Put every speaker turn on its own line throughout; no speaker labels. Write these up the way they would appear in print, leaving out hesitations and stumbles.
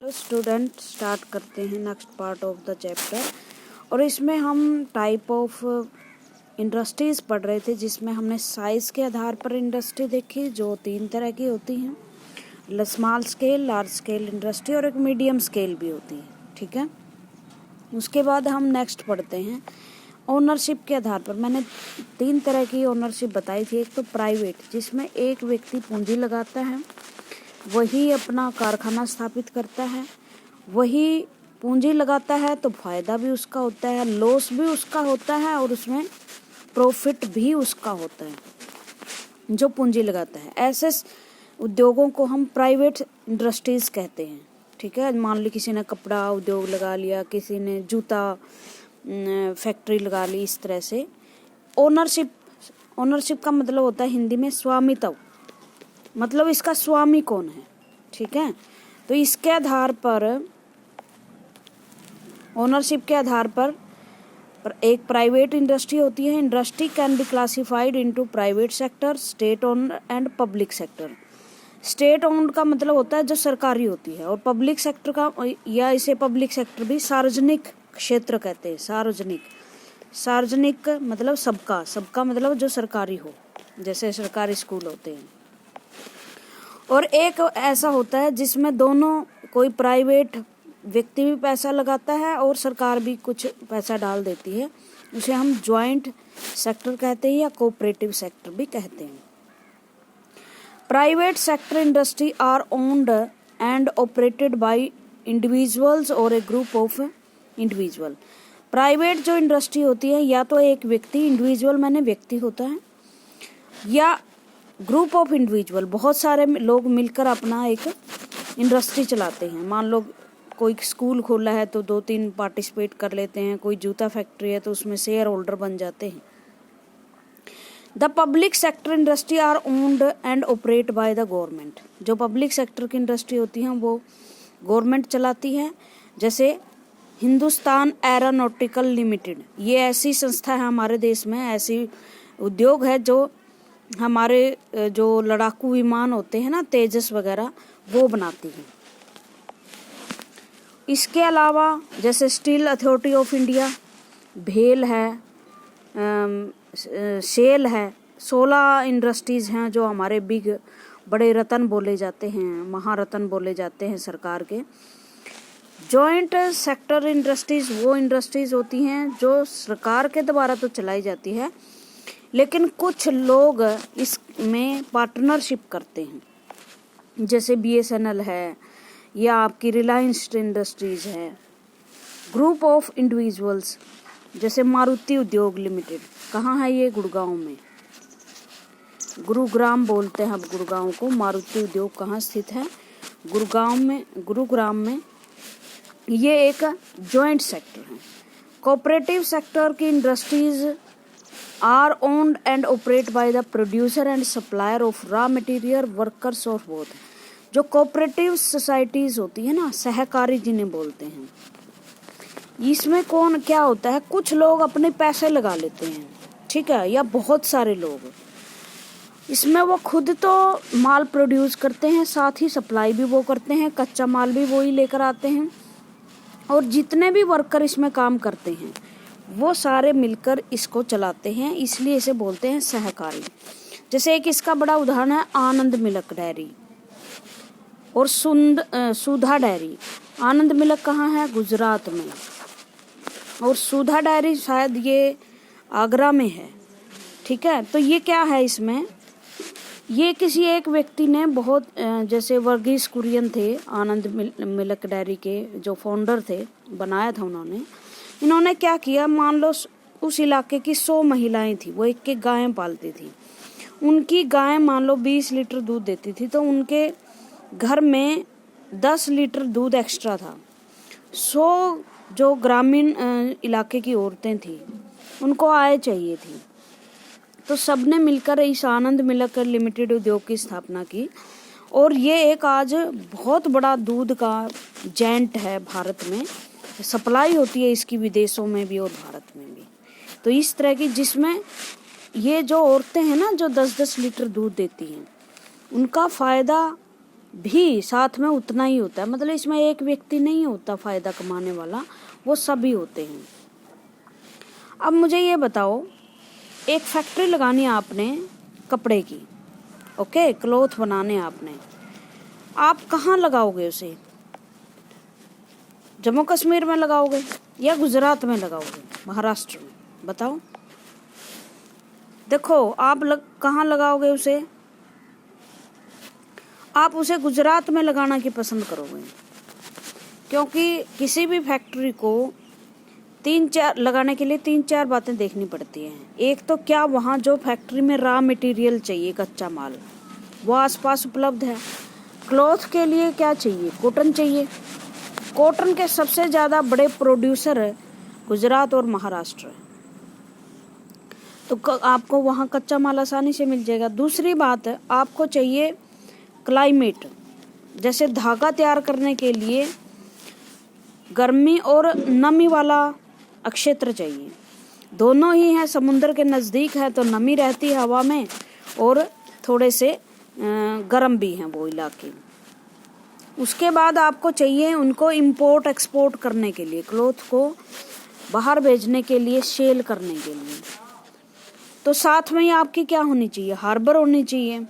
तो student start करते हैं next part of the chapter. और इसमें हम टाइप ऑफ इंडस्ट्रीज़ पढ़ रहे थे, जिसमें हमने साइज़ के आधार पर इंडस्ट्री देखी जो 3 तरह की होती हैं, small scale, large scale industry और एक मीडियम स्केल भी होती है। ठीक है, उसके बाद हम नेक्स्ट पढ़ते हैं ओनरशिप के आधार पर। मैंने 3 तरह की ओनरशिप बताई थी। एक तो प्राइवेट, जिसमें एक व्यक्ति पूंजी लगाता है, वही अपना कारखाना स्थापित करता है, वही पूंजी लगाता है तो फायदा भी उसका होता है, लॉस भी उसका होता है और उसमें प्रॉफिट भी उसका होता है जो पूंजी लगाता है। ऐसे उद्योगों को हम प्राइवेट इंडस्ट्रीज कहते हैं। ठीक है, मान ली किसी ने कपड़ा उद्योग लगा लिया, किसी ने जूता फैक्ट्री लगा ली, इस तरह से। ओनरशिप का मतलब होता है हिंदी में स्वामित्व, मतलब इसका स्वामी कौन है। ठीक है, तो इसके आधार पर, ओनरशिप के आधार पर एक प्राइवेट इंडस्ट्री होती है। Industry can be classified into private sector, state owned and public sector. State owned का मतलब होता है जो सरकारी होती है, और पब्लिक सेक्टर का, या इसे पब्लिक सेक्टर भी सार्वजनिक क्षेत्र कहते हैं। सार्वजनिक मतलब सबका मतलब जो सरकारी हो, जैसे सरकारी स्कूल होते हैं। और एक ऐसा होता है जिसमें दोनों, कोई प्राइवेट व्यक्ति भी पैसा लगाता है और सरकार भी कुछ पैसा डाल देती है, उसे हम जॉइंट सेक्टर कहते हैं या कोऑपरेटिव सेक्टर भी कहते हैं। Private sector industry are owned and operated by individuals और a group of individual. Private जो इंडस्ट्री होती है, या तो एक व्यक्ति, इंडिविजुअल मैंने व्यक्ति होता है, या ग्रुप ऑफ इंडिविजुअल, बहुत सारे लोग मिलकर अपना एक इंडस्ट्री चलाते हैं। मान लो कोई स्कूल खोला है तो 2-3 पार्टिसिपेट कर लेते हैं, कोई जूता फैक्ट्री है तो उसमें शेयर होल्डर बन जाते हैं। The public sector industry are owned and operate by the government. जो पब्लिक सेक्टर की इंडस्ट्री होती हैं वो गवर्नमेंट चलाती है, जैसे हिंदुस्तान एरोनॉटिकल लिमिटेड। ये ऐसी संस्था है हमारे देश में, ऐसी उद्योग है जो हमारे जो लड़ाकू विमान होते हैं ना, तेजस वगैरह, वो बनाती है। इसके अलावा जैसे स्टील अथॉरिटी ऑफ इंडिया, भेल है, शेल है, 16 इंडस्ट्रीज हैं जो हमारे बड़े रत्न बोले जाते हैं, महारत्न बोले जाते हैं सरकार के। जॉइंट सेक्टर इंडस्ट्रीज वो इंडस्ट्रीज होती हैं जो सरकार के द्वारा तो चलाई जाती है, लेकिन कुछ लोग इसमें पार्टनरशिप करते हैं, जैसे BSNL है या आपकी रिलायंस इंडस्ट्रीज है। ग्रुप ऑफ इंडिविजुअल्स जैसे मारुति उद्योग लिमिटेड, कहाँ है ये? गुड़गांव में, गुरुग्राम बोलते हैं अब गुड़गांव को। मारुति उद्योग कहाँ स्थित है? गुरुग्राम में। ये एक जॉइंट सेक्टर है। कोऑपरेटिव सेक्टर की industries are owned and operate by the producer and supplier of raw material, workers और बोथ। जो कोऑपरेटिव सोसाइटीज होती है ना, सहकारी जिन्हें बोलते हैं, इसमें कौन क्या होता है, कुछ लोग अपने पैसे लगा लेते हैं, ठीक है, या बहुत सारे लोग इसमें वो खुद तो माल प्रोड्यूस करते हैं, साथ ही सप्लाई भी वो करते हैं, कच्चा माल भी वो ही लेकर आते हैं, और जितने भी वर्कर इसमें काम करते हैं वो सारे मिलकर इसको चलाते हैं, इसलिए इसे बोलते हैं सहकारी। जैसे एक इसका बड़ा उदाहरण है आनंद मिल्क डेयरी और सुधा डेयरी। आनंद मिल्क कहाँ है? गुजरात में, और सुधा डेयरी शायद ये आगरा में है। ठीक है, तो ये क्या है इसमें, ये किसी एक व्यक्ति ने बहुत, जैसे वर्गीस कुरियन थे आनंद मिल्क डेयरी के जो फाउंडर थे, बनाया था उन्होंने। इन्होंने क्या किया, मान लो उस इलाके की 100 महिलाएं थी, वो एक एक गायें पालती थी। उनकी गाय मान लो 20 लीटर दूध देती थी, तो उनके घर में 10 लीटर दूध एक्स्ट्रा था। 100 जो ग्रामीण इलाके की औरतें थी, उनको आय चाहिए थी, तो सबने मिलकर इस आनंद मिल्क लिमिटेड उद्योग की स्थापना की, और ये एक आज बहुत बड़ा दूध का जेंट है भारत में। सप्लाई होती है इसकी विदेशों में भी और भारत में भी। तो इस तरह की, जिसमें ये जो औरतें हैं ना, जो 10-10 लीटर दूध देती हैं, उनका फ़ायदा भी साथ में उतना ही होता है, मतलब इसमें एक व्यक्ति नहीं होता फायदा कमाने वाला, वो सभी होते हैं। अब मुझे ये बताओ, एक फैक्ट्री लगानी है आपने कपड़े की, ओके, क्लॉथ बनाने आपने, आप कहाँ लगाओगे उसे? जम्मू कश्मीर में लगाओगे या गुजरात में लगाओगे, महाराष्ट्र में? बताओ। देखो आप कहाँ लगाओगे उसे? आप उसे गुजरात में लगाना की पसंद करोगे, क्योंकि किसी भी फैक्ट्री को लगाने के लिए 3-4 बातें देखनी पड़ती हैं। एक तो क्या वहाँ जो फैक्ट्री में रॉ मटेरियल चाहिए, कच्चा माल, वो आसपास उपलब्ध है। क्लॉथ के लिए क्या चाहिए? कॉटन चाहिए। कॉटन के सबसे ज़्यादा बड़े प्रोड्यूसर है गुजरात और महाराष्ट्र, तो आपको वहाँ कच्चा माल आसानी से मिल जाएगा। दूसरी बात है, आपको चाहिए क्लाइमेट, जैसे धागा तैयार करने के लिए गर्मी और नमी वाला क्षेत्र चाहिए। दोनों ही हैं, समुद्र के नज़दीक है तो नमी रहती है हवा में, और थोड़े से गर्म भी हैं वो इलाके। उसके बाद आपको चाहिए उनको इंपोर्ट एक्सपोर्ट करने के लिए, क्लॉथ को बाहर भेजने के लिए, सेल करने के लिए। तो साथ में ही आपकी क्या होनी चाहिए? हार्बर होनी चाहिए,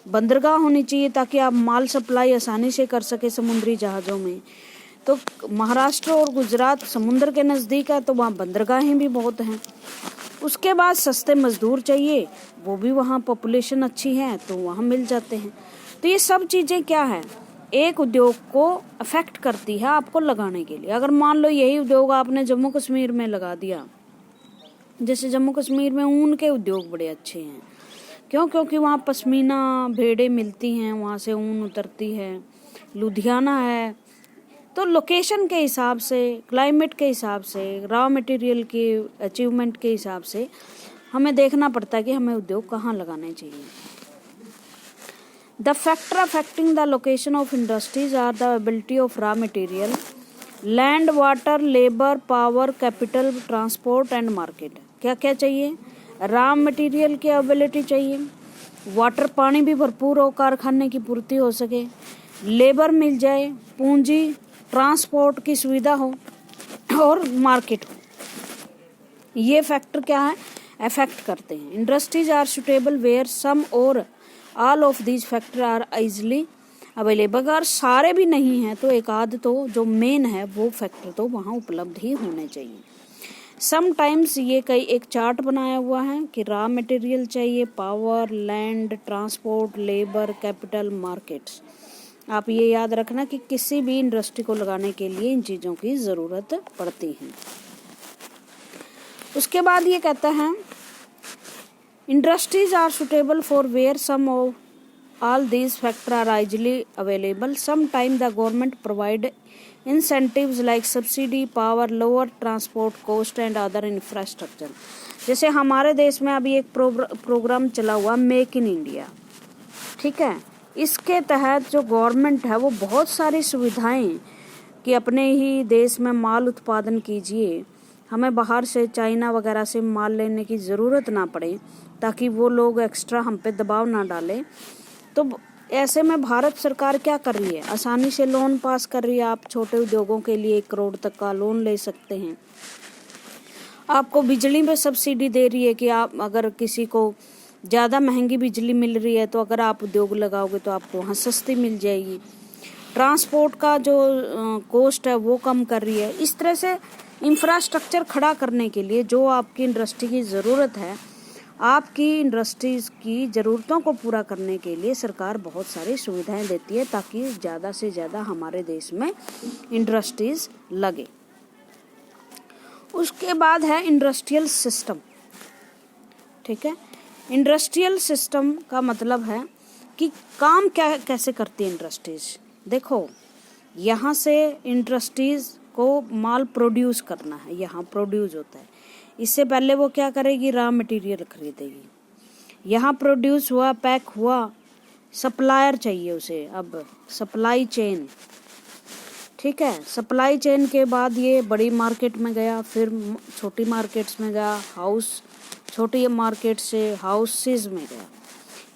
बंदरगाह होनी चाहिए, ताकि आप माल सप्लाई आसानी से कर सके समुद्री जहाज़ों में। तो महाराष्ट्र और गुजरात समुद्र के नज़दीक है तो वहाँ बंदरगाहें भी बहुत हैं। उसके बाद सस्ते मज़दूर चाहिए, वो भी वहाँ पॉपुलेशन अच्छी है तो वहाँ मिल जाते हैं। तो ये सब चीज़ें क्या है, एक उद्योग को अफेक्ट करती है आपको लगाने के लिए। अगर मान लो यही उद्योग आपने जम्मू कश्मीर में लगा दिया, जैसे जम्मू कश्मीर में ऊन के उद्योग बड़े अच्छे हैं, क्यों? क्योंकि वहाँ पश्मीना भेड़ें मिलती हैं, वहाँ से ऊन उतरती है। लुधियाना है, तो लोकेशन के हिसाब से, क्लाइमेट के हिसाब से, रॉ मटेरियल के अचीवमेंट के हिसाब से हमें देखना पड़ता है कि हमें उद्योग कहाँ लगाने चाहिए। The factor affecting the location of industries are the ability of raw material, land, water, labour, power, capital, transport and market. क्या क्या चाहिए? रॉ मटेरियल की एबिलिटी चाहिए, वाटर पानी भी भरपूर हो, कारखाने की पूर्ति हो सके, लेबर मिल जाए, पूंजी, ट्रांसपोर्ट की सुविधा हो, और मार्केट हो। ये फैक्टर क्या है? अफेक्ट करते हैं। Industries are suitable where some or all of these factor are easily available. अगर सारे भी नहीं हैं तो एक आध तो जो मेन है वो फैक्टर तो वहाँ उपलब्ध ही होने चाहिए। समटाइम्स ये एक चार्ट बनाया हुआ है कि रॉ मटेरियल चाहिए, power, land, transport, labour, capital, markets. आप ये याद रखना कि किसी भी इंडस्ट्री को लगाने के लिए इन चीज़ों की ज़रूरत पड़ती है। उसके बाद ये कहता है industries are suitable for where some of all these factor are easily available. Some time the government provide incentives like subsidy, power, lower transport cost and other infrastructure. जैसे हमारे देश में अभी एक प्रोग्राम चला हुआ मेक इन इंडिया, ठीक है। इसके तहत जो गवर्नमेंट है वो बहुत सारी सुविधाएं कि अपने ही देश में माल उत्पादन कीजिए, हमें बाहर से चाइना वगैरह से माल लेने की ज़रूरत ना पड़े, ताकि वो लोग एक्स्ट्रा हम पे दबाव ना डालें। तो ऐसे में भारत सरकार क्या कर रही है? आसानी से लोन पास कर रही है। आप छोटे उद्योगों के लिए 1 करोड़ तक का लोन ले सकते हैं। आपको बिजली में सब्सिडी दे रही है कि आप अगर किसी को ज़्यादा महंगी बिजली मिल रही है तो अगर आप उद्योग लगाओगे तो आपको वहाँ सस्ती मिल जाएगी। ट्रांसपोर्ट का जो कॉस्ट है वो कम कर रही है। इस तरह से इंफ्रास्ट्रक्चर खड़ा करने के लिए जो आपकी इंडस्ट्री की ज़रूरत है, आपकी इंडस्ट्रीज़ की ज़रूरतों को पूरा करने के लिए सरकार बहुत सारी सुविधाएं देती है, ताकि ज़्यादा से ज़्यादा हमारे देश में इंडस्ट्रीज़ लगे। उसके बाद है इंडस्ट्रियल सिस्टम, ठीक है। इंडस्ट्रियल सिस्टम का मतलब है कि काम क्या कैसे करती है इंडस्ट्रीज। देखो, यहाँ से इंडस्ट्रीज को माल प्रोड्यूस करना है, यहाँ प्रोड्यूस होता है। इससे पहले वो क्या करेगी? रॉ मटेरियल खरीदेगी। यहाँ प्रोड्यूस हुआ, पैक हुआ, सप्लायर चाहिए उसे, अब सप्लाई चेन, ठीक है। सप्लाई चेन के बाद ये बड़ी मार्केट में गया, फिर छोटी मार्केट्स में गया, छोटी मार्केट से हाउसेज में गया।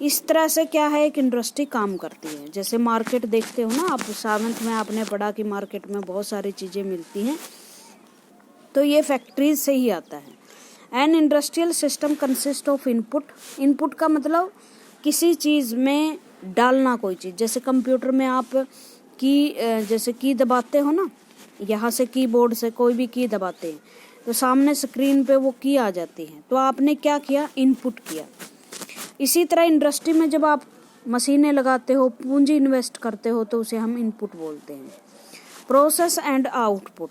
इस तरह से क्या है, एक इंडस्ट्री काम करती है। जैसे मार्केट देखते हो ना आप, 7th में आपने पढ़ा कि मार्केट में बहुत सारी चीज़ें मिलती हैं, तो ये फैक्ट्रीज से ही आता है। An industrial system consist of input. Input का मतलब किसी चीज़ में डालना कोई चीज़। जैसे कंप्यूटर में आप जैसे की दबाते हो ना, यहाँ से कीबोर्ड से कोई भी की दबाते हैं तो सामने स्क्रीन पे वो की आ जाती है, तो आपने क्या किया, इनपुट किया। इसी तरह इंडस्ट्री में जब आप मशीनें लगाते हो, पूंजी इन्वेस्ट करते हो, तो उसे हम इनपुट बोलते हैं। प्रोसेस एंड आउटपुट,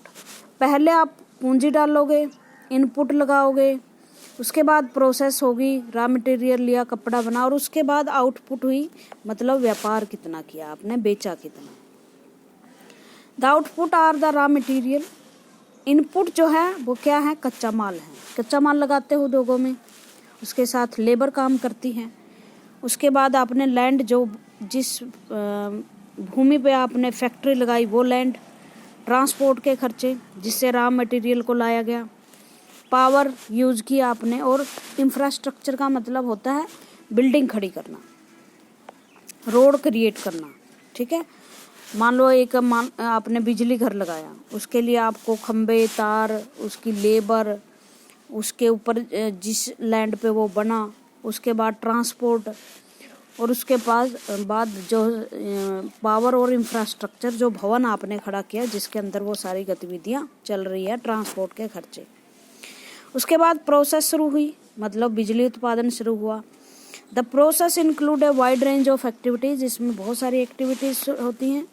पहले आप पूंजी डालोगे, इनपुट लगाओगे, उसके बाद प्रोसेस होगी, रॉ मटेरियल लिया, कपड़ा बना, और उसके बाद आउटपुट हुई, मतलब व्यापार कितना किया आपने, बेचा कितना। The output are the raw material. Input जो है वो क्या है, कच्चा माल है। कच्चा माल लगाते हो उद्योगों में, उसके साथ लेबर काम करती है। उसके बाद आपने लैंड, जो जिस भूमि पे आपने फैक्ट्री लगाई वो लैंड, ट्रांसपोर्ट के खर्चे जिससे रॉ मटेरियल को लाया गया, पावर यूज किया आपने, और इंफ्रास्ट्रक्चर का मतलब होता है बिल्डिंग खड़ी करना, रोड क्रिएट करना। ठीक है, मान लो आपने बिजली घर लगाया, उसके लिए आपको खंबे, तार, उसकी लेबर, उसके ऊपर जिस लैंड पे वो बना, उसके बाद ट्रांसपोर्ट, और उसके बाद जो पावर और इंफ्रास्ट्रक्चर, जो भवन आपने खड़ा किया जिसके अंदर वो सारी गतिविधियां चल रही है, ट्रांसपोर्ट के खर्चे। उसके बाद प्रोसेस शुरू हुई, मतलब बिजली उत्पादन शुरू हुआ। The process include a wide range of activities, इसमें बहुत सारी एक्टिविटीज़ होती हैं।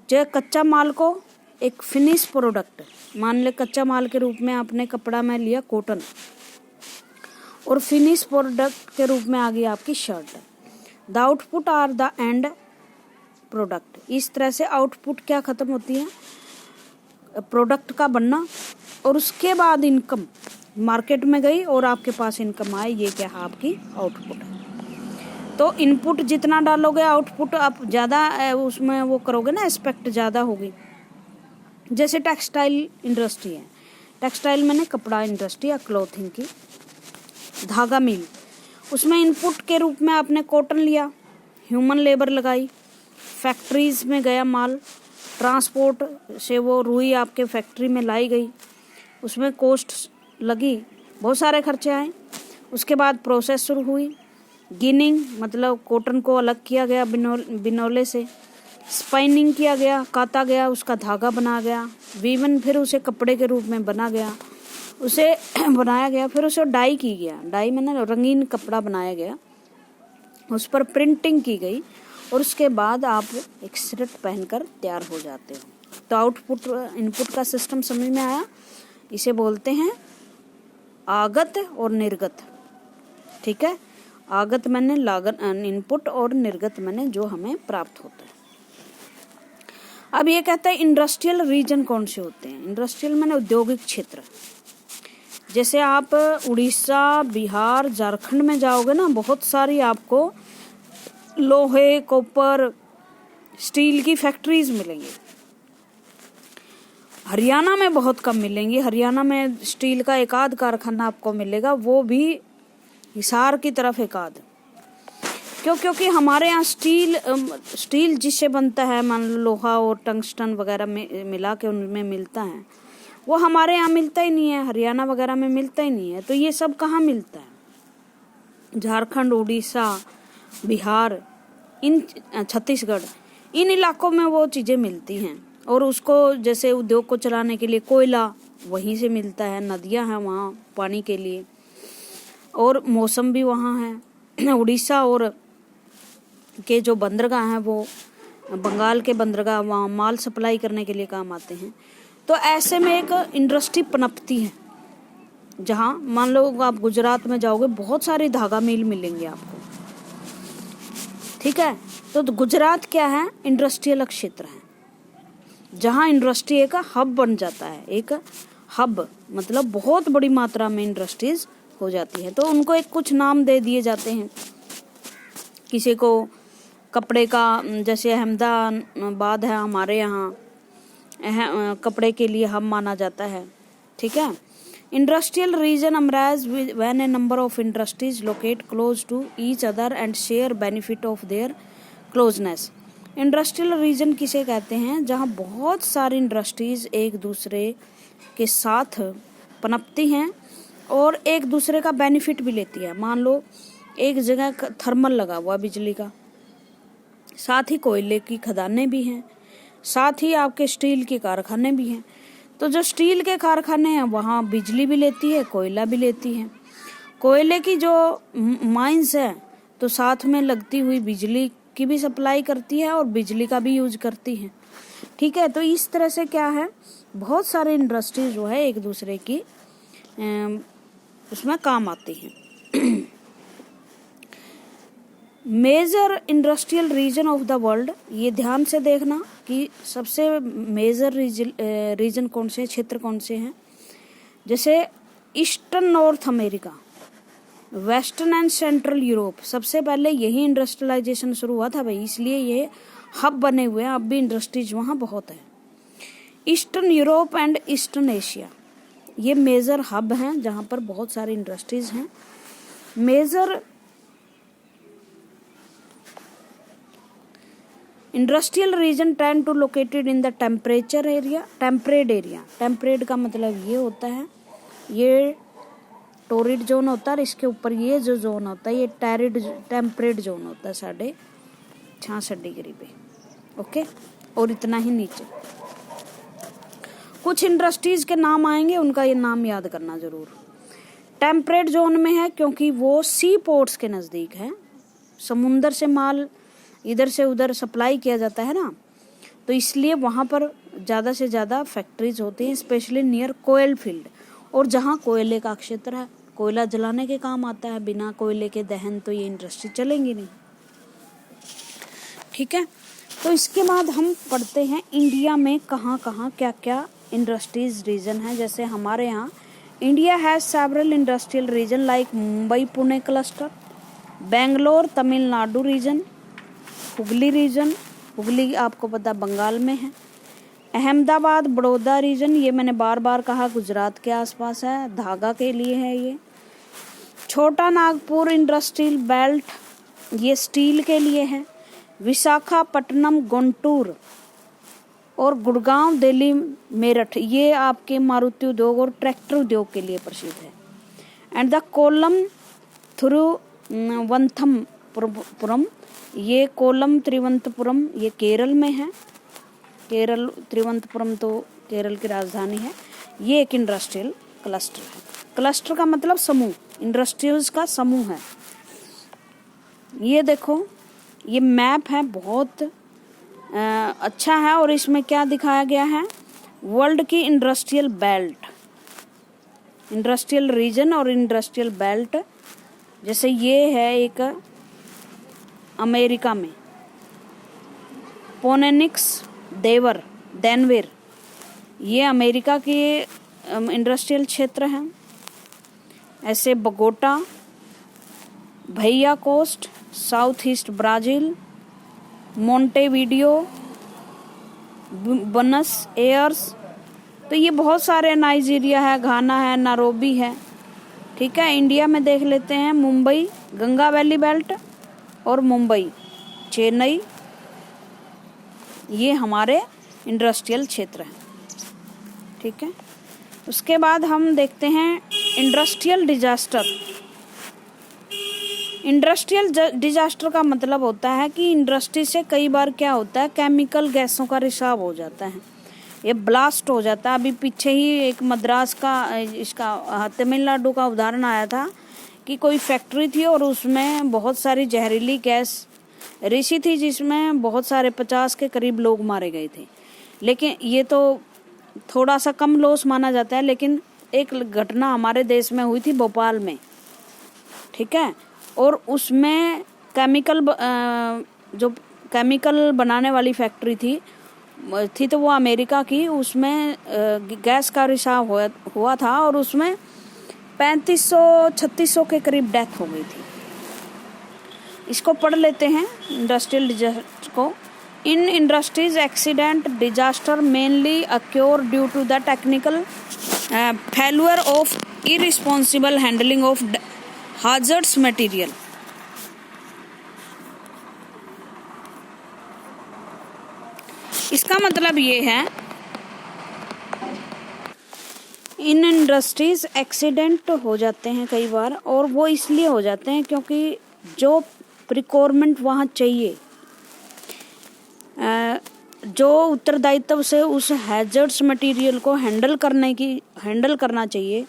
जो कच्चा माल को एक फिनिश प्रोडक्ट, मान ले कच्चा माल के रूप में आपने कपड़ा में लिया कॉटन, और फिनिश प्रोडक्ट के रूप में आ गई आपकी shirt. The output are the end product. इस तरह से आउटपुट क्या खत्म होती है, प्रोडक्ट का बनना, और उसके बाद इनकम मार्केट में गई और आपके पास इनकम आई, ये क्या है, आपकी आउटपुट है। तो इनपुट जितना डालोगे, आउटपुट आप ज़्यादा उसमें वो करोगे ना, एस्पेक्ट ज़्यादा होगी। जैसे टेक्सटाइल इंडस्ट्री है, टेक्सटाइल मैंने कपड़ा इंडस्ट्री या क्लोथिंग की, धागा मिल, उसमें इनपुट के रूप में आपने कॉटन लिया, ह्यूमन लेबर लगाई, फैक्ट्रीज में गया माल, ट्रांसपोर्ट से वो रुई आपके फैक्ट्री में लाई गई, उसमें कॉस्ट लगी, बहुत सारे खर्चे आए। उसके बाद प्रोसेस शुरू हुई, गिनिंग मतलब कॉटन को अलग किया गया बिनौले से, स्पाइनिंग किया गया, काता गया, उसका धागा बना गया, वीवन फिर उसे कपड़े के रूप में बना गया, उसे बनाया गया, फिर उसे डाई की गया, डाई में ना रंगीन कपड़ा बनाया गया, उस पर प्रिंटिंग की गई, और उसके बाद आप एक शर्ट पहनकर तैयार हो जाते हो। तो आउटपुट इनपुट का सिस्टम समझ में आया। इसे बोलते हैं आगत और निर्गत। ठीक है, आगत मैंने लागत इनपुट, और निर्गत मैंने जो हमें प्राप्त होता है। अब ये कहता है इंडस्ट्रियल रीजन कौन से होते हैं। इंडस्ट्रियल मैंने औद्योगिक क्षेत्र। जैसे आप उड़ीसा, बिहार, झारखंड में जाओगे ना, बहुत सारी आपको लोहे, कॉपर, स्टील की फैक्ट्रीज मिलेंगी। हरियाणा में बहुत कम मिलेंगी। हरियाणा में स्टील का एक आध कारखाना आपको मिलेगा, वो भी हिसार की तरफ एक आध। क्योंकि हमारे यहाँ स्टील जिससे बनता है, मान लो लोहा और टंगस्टन वगैरह में मिला के उनमें मिलता है, वो हमारे यहाँ मिलता ही नहीं है, हरियाणा वगैरह में मिलता ही नहीं है। तो ये सब कहाँ मिलता है, झारखंड, उड़ीसा, बिहार, छत्तीसगढ़, इन इलाकों में वो चीज़ें मिलती हैं। और उसको जैसे उद्योग को चलाने के लिए कोयला वहीं से मिलता है, नदियाँ हैं वहाँ पानी के लिए, और मौसम भी वहाँ है। उड़ीसा और के जो बंदरगाह हैं वो बंगाल के बंदरगाह वहाँ माल सप्लाई करने के लिए काम आते हैं। तो ऐसे में एक इंडस्ट्री पनपती है, जहाँ मान लो आप गुजरात में जाओगे, बहुत सारी धागा मिल मिलेंगे आपको। ठीक है, तो गुजरात क्या है, इंडस्ट्रियल क्षेत्र है, जहाँ इंडस्ट्री एक हब बन जाता है। एक हब मतलब बहुत बड़ी मात्रा में इंडस्ट्रीज हो जाती है। तो उनको एक कुछ नाम दे दिए जाते हैं। किसी को कपड़े का, जैसे अहमदाबाद है हमारे यहाँ, कपड़े के लिए हब माना जाता है। ठीक है, Industrial region emerges when a number of industries locate close to each other and share benefit of their closeness. Industrial region किसे कहते हैं? जहाँ बहुत सारी इंडस्ट्रीज एक दूसरे के साथ पनपती हैं और एक दूसरे का बेनिफिट भी लेती है। मान लो एक जगह थर्मल लगा हुआ बिजली का, साथ ही कोयले की खदानें भी हैं, साथ ही आपके स्टील के कारखाने भी हैं। तो जो स्टील के कारखाने हैं वहाँ बिजली भी लेती है, कोयला भी लेती है। कोयले की जो माइंस है तो साथ में लगती हुई बिजली की भी सप्लाई करती है और बिजली का भी यूज करती है। ठीक है, तो इस तरह से क्या है, बहुत सारे इंडस्ट्री जो है एक दूसरे की उसमें काम आती हैं। Major industrial region of the world, ये ध्यान से देखना कि सबसे मेजर रीजन कौन से, क्षेत्र कौन से हैं। जैसे eastern north America, western and central Europe, सबसे पहले यही इंडस्ट्रियलाइजेशन शुरू हुआ था भाई, इसलिए ये हब बने हुए हैं, अब भी इंडस्ट्रीज वहाँ बहुत है। Eastern Europe and eastern Asia, ये मेजर हब हैं जहाँ पर बहुत सारी इंडस्ट्रीज हैं। Major industrial region tend to located in the temperature area, temperate area. Temperate का मतलब ये होता है, ये टोरिड जोन होता है, और इसके ऊपर ये जो जोन होता है ये टेम्परेट जोन होता है 66.5 डिग्री पे। ओके, और इतना ही नीचे। कुछ इंडस्ट्रीज के नाम आएंगे, उनका ये नाम याद करना जरूर। टेम्परेट जोन में है क्योंकि वो सी पोर्ट्स के नज़दीक है, समुंदर से माल इधर से उधर सप्लाई किया जाता है ना, तो इसलिए वहाँ पर ज़्यादा से ज़्यादा फैक्ट्रीज होती हैं, स्पेशली नियर कोयल फील्ड, और जहाँ कोयले का क्षेत्र है, कोयला जलाने के काम आता है। बिना कोयले के दहन तो ये इंडस्ट्री चलेंगी नहीं। ठीक है, तो इसके बाद हम पढ़ते हैं इंडिया में कहाँ कहाँ क्या क्या इंडस्ट्रीज रीजन है। जैसे हमारे यहाँ India has several industrial region like Mumbai Pune cluster, Bangalore Tamil Nadu region, Hooghly region, Hooghly आपको पता बंगाल में है, अहमदाबाद बड़ौदा रीजन, ये मैंने बार बार कहा गुजरात के आसपास है, धागा के लिए है ये, छोटा नागपुर इंडस्ट्रियल बेल्ट, ये स्टील के लिए है, विशाखापट्टनम गुंटूर और गुड़गांव दिल्ली मेरठ, ये आपके मारुति उद्योग और ट्रैक्टर उद्योग के लिए प्रसिद्ध है। एंड द कोल्लम तिरुवनंतपुरम, ये कोल्लम तिरुवनंतपुरम ये केरल में है, केरल तिरुवनंतपुरम तो केरल की राजधानी है। ये एक इंडस्ट्रियल क्लस्टर है। क्लस्टर का मतलब समूह, इंडस्ट्रीज का समूह है। ये देखो, ये मैप है, बहुत अच्छा है, और इसमें क्या दिखाया गया है, वर्ल्ड की इंडस्ट्रियल बेल्ट, इंडस्ट्रियल रीजन और इंडस्ट्रियल बेल्ट। जैसे ये है एक अमेरिका में पोनेनिक्स डेनवर, ये अमेरिका के इंडस्ट्रियल क्षेत्र हैं। ऐसे बगोटा, भैया coast, south east Brazil, Montevideo, Buenos Aires, तो ये बहुत सारे, नाइजीरिया है, घाना है, नारोबी है। ठीक है, इंडिया में देख लेते हैं मुंबई गंगा वैली बेल्ट और मुंबई चेन्नई, ये हमारे इंडस्ट्रियल क्षेत्र हैं। ठीक है, उसके बाद हम देखते हैं इंडस्ट्रियल डिजास्टर। इंडस्ट्रियल डिजास्टर का मतलब होता है कि इंडस्ट्री से कई बार क्या होता है, केमिकल गैसों का रिसाव हो जाता है, ये ब्लास्ट हो जाता है। अभी पीछे ही एक मद्रास का, इसका तमिलनाडु का उदाहरण आया था कि कोई फैक्ट्री थी और उसमें बहुत सारी जहरीली गैस रिसी थी, जिसमें बहुत सारे 50 के करीब लोग मारे गए थे। लेकिन ये तो थोड़ा सा कम लॉस माना जाता है, लेकिन एक घटना हमारे देश में हुई थी भोपाल में। ठीक है, और उसमें जो केमिकल बनाने वाली फैक्ट्री थी तो वो अमेरिका की, उसमें गैस का रिसाव हुआ था और उसमें 3500-3600 के करीब डेथ हो गई थी। इसको पढ़ लेते हैं इंडस्ट्रियल डिजास्टर को। In industries accident disaster mainly occur due to the technical failure of irresponsible handling of hazardous material. इसका मतलब ये है, इन इंडस्ट्रीज एक्सीडेंट हो जाते हैं कई बार, और वो इसलिए हो जाते हैं क्योंकि जो प्रिकॉर्मेंट वहाँ चाहिए, जो उत्तरदायित्व से उस हैजर्ड्स मटेरियल को हैंडल करना चाहिए,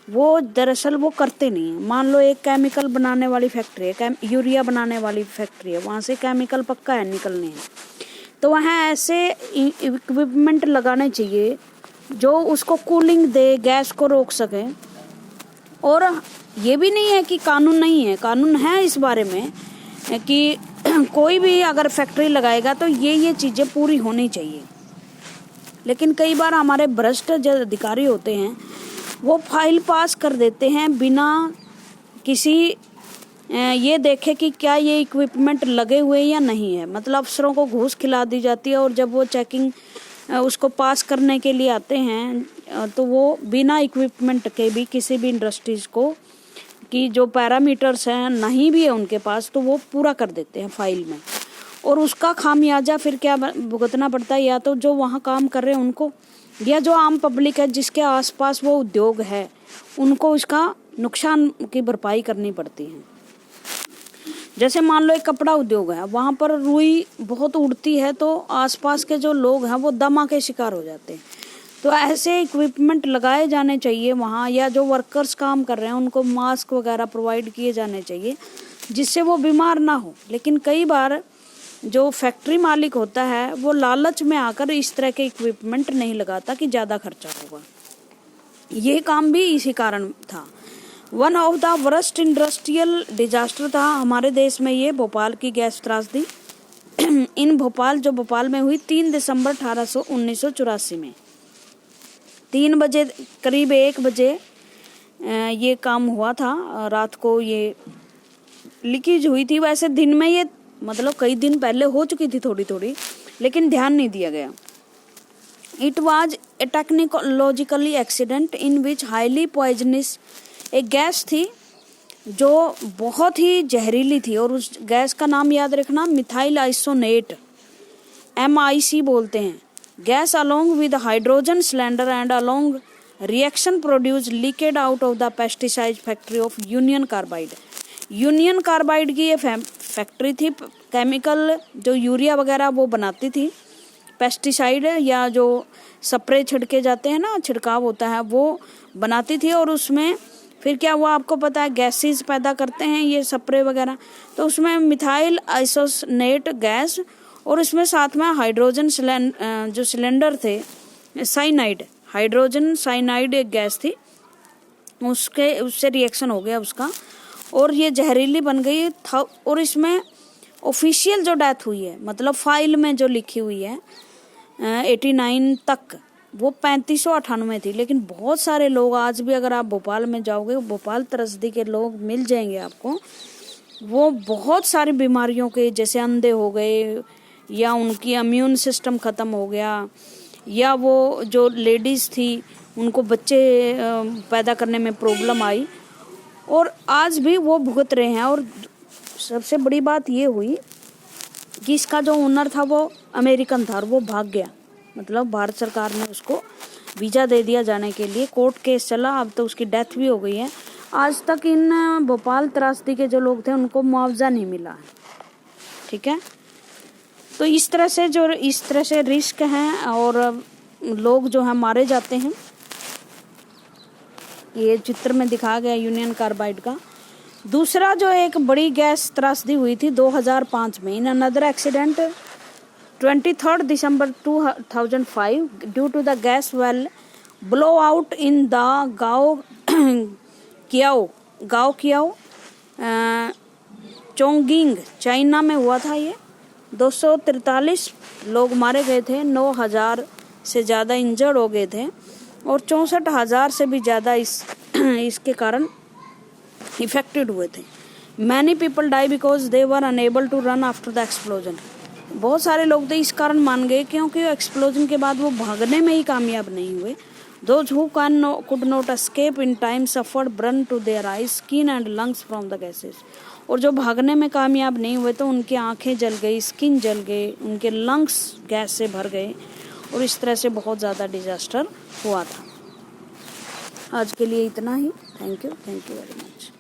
वो दरअसल वो करते नहीं हैं। मान लो एक केमिकल बनाने वाली फैक्ट्री है, यूरिया बनाने वाली फैक्ट्री है, वहाँ से केमिकल पक्का है निकलने हैं, तो वहाँ ऐसे इक्विपमेंट लगाने चाहिए जो उसको कूलिंग दे, गैस को रोक सके। और ये भी नहीं है कि कानून नहीं है, कानून है इस बारे में कि कोई भी अगर फैक्ट्री लगाएगा तो ये चीज़ें पूरी होनी चाहिए। लेकिन कई बार हमारे भ्रष्ट जो अधिकारी होते हैं वो फाइल पास कर देते हैं बिना किसी ये देखे कि क्या ये इक्विपमेंट लगे हुए या नहीं है। मतलब अफसरों को घूस खिला दी जाती है, और जब वो चेकिंग उसको पास करने के लिए आते हैं तो वो बिना इक्विपमेंट के भी किसी भी इंडस्ट्रीज को कि जो पैरामीटर्स हैं नहीं भी है उनके पास, तो वो पूरा कर देते हैं फाइल में। और उसका खामियाजा फिर क्या भुगतना पड़ता है, या तो जो वहाँ काम कर रहे हैं उनको, या जो आम पब्लिक है जिसके आसपास वो उद्योग है, उनको उसका नुकसान की भरपाई करनी पड़ती है। जैसे मान लो एक कपड़ा उद्योग है, वहाँ पर रुई बहुत उड़ती है तो आसपास के जो लोग हैं वो दमा के शिकार हो जाते हैं। तो ऐसे इक्विपमेंट लगाए जाने चाहिए वहाँ, या जो वर्कर्स काम कर रहे हैं उनको मास्क वगैरह प्रोवाइड किए जाने चाहिए जिससे वो बीमार ना हो। लेकिन कई बार जो फैक्ट्री मालिक होता है वो लालच में आकर इस तरह के इक्विपमेंट नहीं लगाता कि ज़्यादा खर्चा होगा। ये काम भी इसी कारण था। One of the worst industrial disaster था हमारे देश में ये भोपाल की गैस त्रासदी। इन भोपाल में हुई 3 दिसंबर 1984 में 3 बजे करीब 1 बजे ये काम हुआ था। रात को ये लीकेज हुई थी। वैसे दिन में ये मतलब कई दिन पहले हो चुकी थी थोड़ी, लेकिन ध्यान नहीं दिया गया। It was a technologically accident in which highly poisonous, एक गैस थी जो बहुत ही जहरीली थी, और उस गैस का नाम याद रखना, मिथाइल आइसोनेट, MIC बोलते हैं। Gas along with hydrogen cylinder and along reaction produce leaked out of the pesticide factory of Union Carbide. Union Carbide की ये फैक्ट्री थी, केमिकल जो यूरिया वगैरह वो बनाती थी, पेस्टिसाइड या जो स्प्रे छिड़के जाते हैं ना, छिड़काव होता है, वो बनाती थी। और उसमें फिर क्या हुआ आपको पता है, गैसेस पैदा करते हैं ये स्प्रे वगैरह, तो उसमें मिथाइल आइसोनेट गैस, और इसमें साथ में हाइड्रोजन जो सिलेंडर थे, साइनाइड, हाइड्रोजन साइनाइड एक गैस थी, उससे रिएक्शन हो गया उसका, और ये जहरीली बन गई था। और इसमें ऑफिशियल जो डेथ हुई है, मतलब फाइल में जो लिखी हुई है 89 तक, वो 3598 थी। लेकिन बहुत सारे लोग आज भी अगर आप भोपाल में जाओगे, भोपाल त्रसदी के लोग मिल जाएंगे आपको, वो बहुत सारी बीमारियों के, जैसे अंधे हो गए, या उनकी इम्यून सिस्टम ख़त्म हो गया, या वो जो लेडीज़ थी उनको बच्चे पैदा करने में प्रॉब्लम आई, और आज भी वो भुगत रहे हैं। और सबसे बड़ी बात ये हुई कि इसका जो ओनर था वो अमेरिकन था और वो भाग गया। मतलब भारत सरकार ने उसको वीज़ा दे दिया जाने के लिए, कोर्ट केस चला, अब तो उसकी डेथ भी हो गई है। आज तक इन भोपाल त्रासदी के जो लोग थे उनको मुआवजा नहीं मिला है। ठीक है, तो इस तरह से रिस्क हैं और लोग जो हैं मारे जाते हैं। ये चित्र में दिखाया गया यूनियन कार्बाइड का। दूसरा जो एक बड़ी गैस त्रासदी हुई थी 2005 में, in another accident 23 December 2005 due to the gas well blow out in the Gaoqiao चोंगिंग, China में हुआ था। ये 243 लोग मारे गए थे, 9000 से ज़्यादा इंजर्ड हो गए थे, और 64,000 से भी ज़्यादा इसके कारण इफेक्टेड हुए थे। Many people die because they were unable to run after the explosion. बहुत सारे लोग तो इस कारण मान गए क्योंकि एक्सप्लोजन के बाद वो भागने में ही कामयाब नहीं हुए, Those who could not escape in time suffered burn to their eyes, skin and lungs from the gases. और जो भागने में कामयाब नहीं हुए तो उनकी आंखें जल गई, स्किन जल गई, उनके लंग्स गैस से भर गए और इस तरह से बहुत ज़्यादा डिजास्टर हुआ था। आज के लिए इतना ही। Thank you very much.